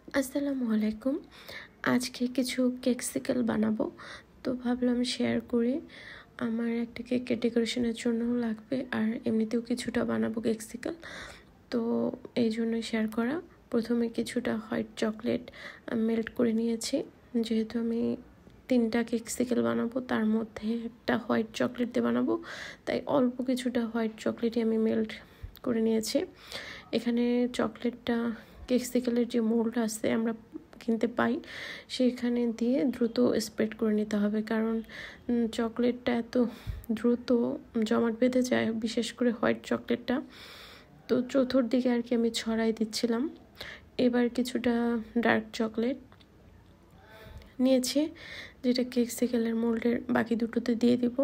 আসসালামু আলাইকুম। আজকে কিছু কেকসিকেল বানাবো, তো ভাবলাম শেয়ার করি। আমার একটা কেকের ডেকোরেশনের জন্যও লাগবে, আর এমনিতেও কিছুটা বানাবো কেকসিকেল, তো এই জন্যই শেয়ার করা। প্রথমে কিছুটা হোয়াইট চকলেট মেল্ট করে নিয়েছি। যেহেতু আমি 3টা কেকসিকেল বানাবো, তার মধ্যে একটা হোয়াইট চকলেট দিয়ে বানাবো, তাই অল্প কিছুটা হোয়াইট চকলেটই আমি মেল্ট করে নিয়েছি। এখানে চকলেটটা কেকসিকেলের যে মোল্ড আছে আমরা কিনতে পাই, সেখানে দিয়ে দ্রুত স্প্রেড করে নিতে হবে, কারণ চকলেটটা এত দ্রুত জমাট বেঁধে যায়, বিশেষ করে হোয়াইট চকলেটটা। তো চতুর্দিকে আর কি আমি ছড়াই দিচ্ছিলাম। এবার কিছুটা ডার্ক চকলেট নিয়েছি, যেটা কেকসিকেলের মোল্ডের বাকি দুটোতে দিয়ে দিব।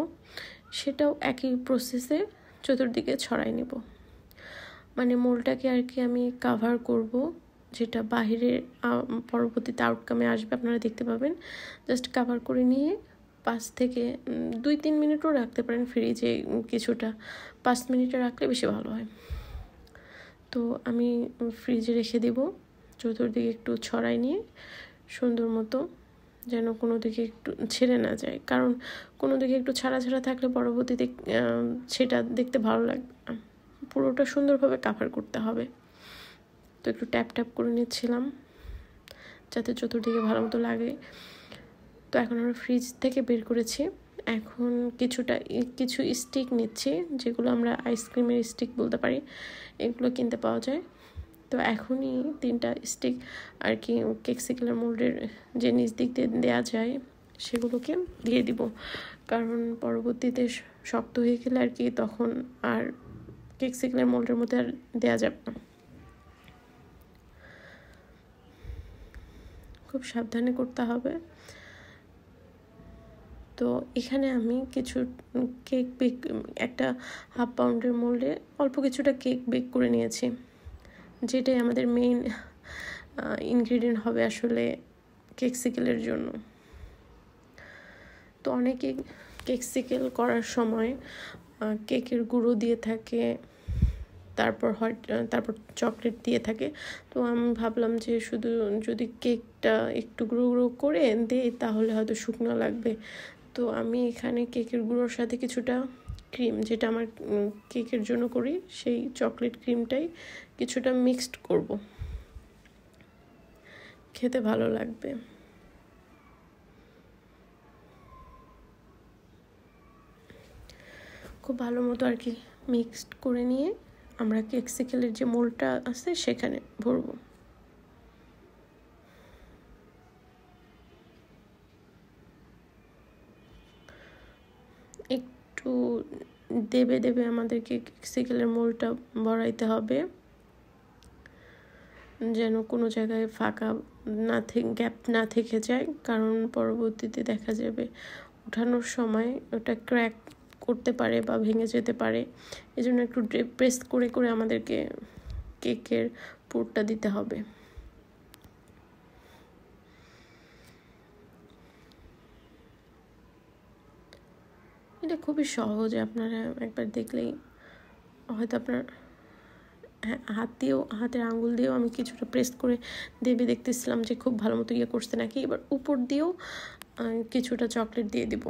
সেটাও একই প্রসেসে চতুর্দিকে ছড়াই নিব। মানে মোলটাকে আর কি আমি কাভার করব, যেটা বাহিরের পরবর্তীতে আউটকামে আসবে আপনারা দেখতে পাবেন। জাস্ট কাভার করে নিয়ে 5 থেকে 2-3 মিনিটও রাখতে পারেন ফ্রিজে। কিছুটা 5 মিনিটে রাখলে বেশি ভালো হয়। তো আমি ফ্রিজে রেখে দেব, চতুর্দিকে একটু ছড়াই নিয়ে সুন্দর মতো, যেন কোনো দিকে একটু ছেড়ে না যায়, কারণ কোনো দিকে একটু ছাড়া ছাড়া থাকলে পরবর্তীতে সেটা দেখতে ভালো লাগবে না। পুরোটা সুন্দরভাবে কাভার করতে হবে। তো একটু ট্যাপ ট্যাপ করে নিচ্ছিলাম যাতে চতুর্দিকে ভালো মতো লাগে। তো এখন আমরা ফ্রিজ থেকে বের করেছি। এখন কিছু স্টিক নিচ্ছি, যেগুলো আমরা আইসক্রিমের স্টিক বলতে পারি, এগুলো কিনতে পাওয়া যায়। তো এখনই 3টা স্টিক আর কি কেকসিকেলের মোল্ডের যে নিচ দিক দিয়ে দেওয়া যায় সেগুলোকে দিয়ে দিব, কারণ পরবর্তীতে শক্ত হয়ে গেলে আর কি তখন আর কেকসিকেলের মোল্ডের মধ্যে আর দেওয়া যাবে না। খুব সাবধানে করতে হবে। তো এখানে আমি কিছু কেক বেক, একটা 1/2 পাউন্ডের মোল্ডে অল্প কিছুটা কেক বেক করে নিয়েছি, যেটাই আমাদের মেইন ইনগ্রিডিয়েন্ট হবে আসলে কেকসিকেলের জন্য। তো অনেকে কেকসিকেল করার সময় কেকের গুঁড়ো দিয়ে থাকে, তারপর চকলেট দিয়ে থাকে। তো আমি ভাবলাম যে শুধু যদি কেকটা একটু গুঁড়ো গুঁড়ো করে দিই তাহলে হয়তো শুকনো লাগবে। তো আমি এখানে কেকের গুঁড়োর সাথে কিছুটা ক্রিম, যেটা আমার কেকের জন্য করি, সেই চকলেট ক্রিমটাই কিছুটা মিক্সড করব, খেতে ভালো লাগবে। খুব ভালো মতো আর কি মিক্সড করে নিয়ে আমরা কেকসিকেলের যে মোল্ডটা আছে সেখানে ভরবো। একটু দেবে দেবে আমাদেরকে কেকসিকেলের মোল্ডটা ভরাইতে হবে, যেন কোনো জায়গায় ফাঁকা গ্যাপ না থেকে যায়, কারণ পরবর্তীতে দেখা যাবে ওঠানোর সময় ওটা ক্র্যাক করতে পারে বা ভেঙে যেতে পারে। এজন্য একটু প্রেস করে করে আমাদেরকে কেকের পুরটা দিতে হবে। এটা খুবই সহজ, আপনারা একবার দেখলেই হয়তো আপনার হাতের আঙ্গুল দিয়েও আমি কিছুটা প্রেস করে দেবে দেখতেছিলাম যে খুব ভালো মতো করছে নাকি। এবার উপর দিয়েও কিছুটা চকলেট দিয়ে দিব,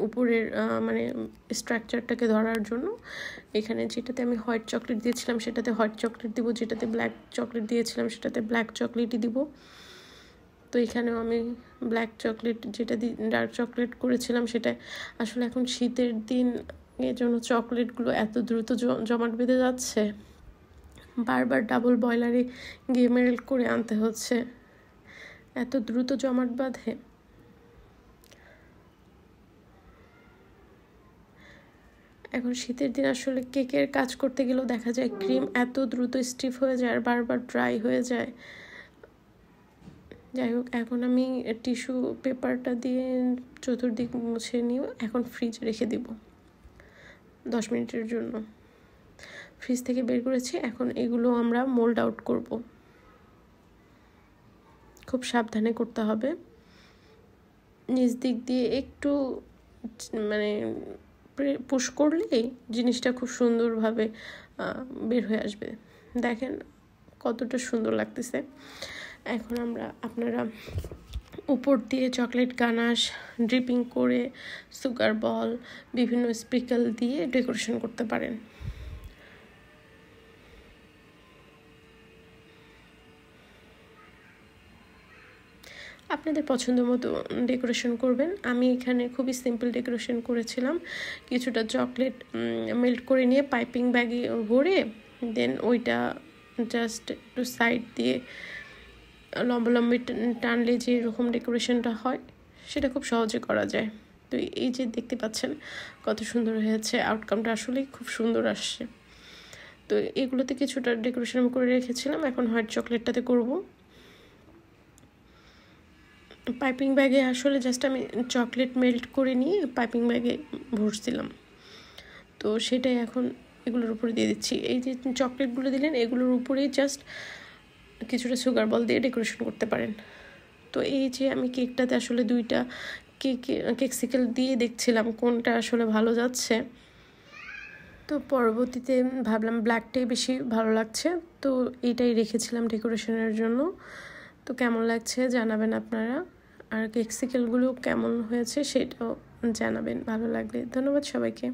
উপরের মানে স্ট্রাকচারটাকে ধরার জন্য। এখানে যেটাতে আমি হোয়াইট চকলেট দিয়েছিলাম সেটাতে হোয়াইট চকলেট দিব, যেটাতে ব্ল্যাক চকলেট দিয়েছিলাম সেটাতে ব্ল্যাক চকলেটই দিব। তো এখানেও আমি ব্ল্যাক চকলেট, যেটা ডার্ক চকলেট করেছিলাম, সেটা আসলে এখন শীতের দিন, এর জন্য চকলেটগুলো এত দ্রুত জমাট বেঁধে যাচ্ছে, বারবার ডাবল বয়লারে গিয়ে মেল্ট করে আনতে হচ্ছে, এত দ্রুত জমাট বাঁধে। এখন শীতের দিন আসলে কেকের কাজ করতে গেলেও দেখা যায় ক্রিম এত দ্রুত স্টিফ হয়ে যায় আর বারবার ড্রাই হয়ে যায়। যাই হোক, এখন আমি টিস্যু পেপারটা দিয়ে চতুর্দিক মুছে নিয়ে এখন ফ্রিজে রেখে দিব 10 মিনিটের জন্য। ফ্রিজ থেকে বের করেছি, এখন এগুলো আমরা মোল্ড আউট করব। খুব সাবধানে করতে হবে, নিচ দিক দিয়ে একটু মানে পুশ করলেই জিনিসটা খুব সুন্দরভাবে বের হয়ে আসবে। দেখেন কতটা সুন্দর লাগতেছে। এখন আপনারা উপর দিয়ে চকলেট গানাশ ড্রিপিং করে সুগার বল বিভিন্ন স্প্রিকল দিয়ে ডেকোরেশন করতে পারেন। আপনাদের পছন্দ মতো ডেকোরেশন করবেন। আমি এখানে খুবই সিম্পল ডেকোরেশন করেছিলাম। কিছুটা চকলেট মেল্ট করে নিয়ে পাইপিং ব্যাগে ভরে দেন ওইটা জাস্ট একটু সাইড দিয়ে লম্বা লম্বি টানলে যে এরকম ডেকোরেশনটা হয় সেটা খুব সহজে করা যায়। তো এই যে দেখতে পাচ্ছেন কত সুন্দর হয়েছে, আউটকামটা আসলেই খুব সুন্দর আসছে। তো এগুলোতে কিছুটা ডেকোরেশন আমি করে রেখেছিলাম, এখন হোয়াইট চকলেটটাতে করব। পাইপিং ব্যাগে আসলে জাস্ট আমি চকলেট মেল্ট করে নিয়ে পাইপিং ব্যাগে ভরছিলাম, তো সেটাই এখন এগুলোর উপরে দিয়ে দিচ্ছি। এই যে চকলেটগুলো দিলেন এগুলোর উপরেই জাস্ট কিছুটা সুগার বল দিয়ে ডেকোরেশন করতে পারেন। তো এই যে আমি কেকটাতে আসলে দুইটা কেকসিকেল দিয়ে দেখছিলাম কোনটা আসলে ভালো যাচ্ছে। তো পরবর্তীতে ভাবলাম ব্ল্যাকটাই বেশি ভালো লাগছে, তো এইটাই রেখেছিলাম ডেকোরেশনের জন্য। তো কেমন লাগছে জানাবেন আপনারা, আর কেকসিকেলগুলো কেমন হয়েছে সেটাও জানাবেন ভালো লাগলে। ধন্যবাদ সবাইকে।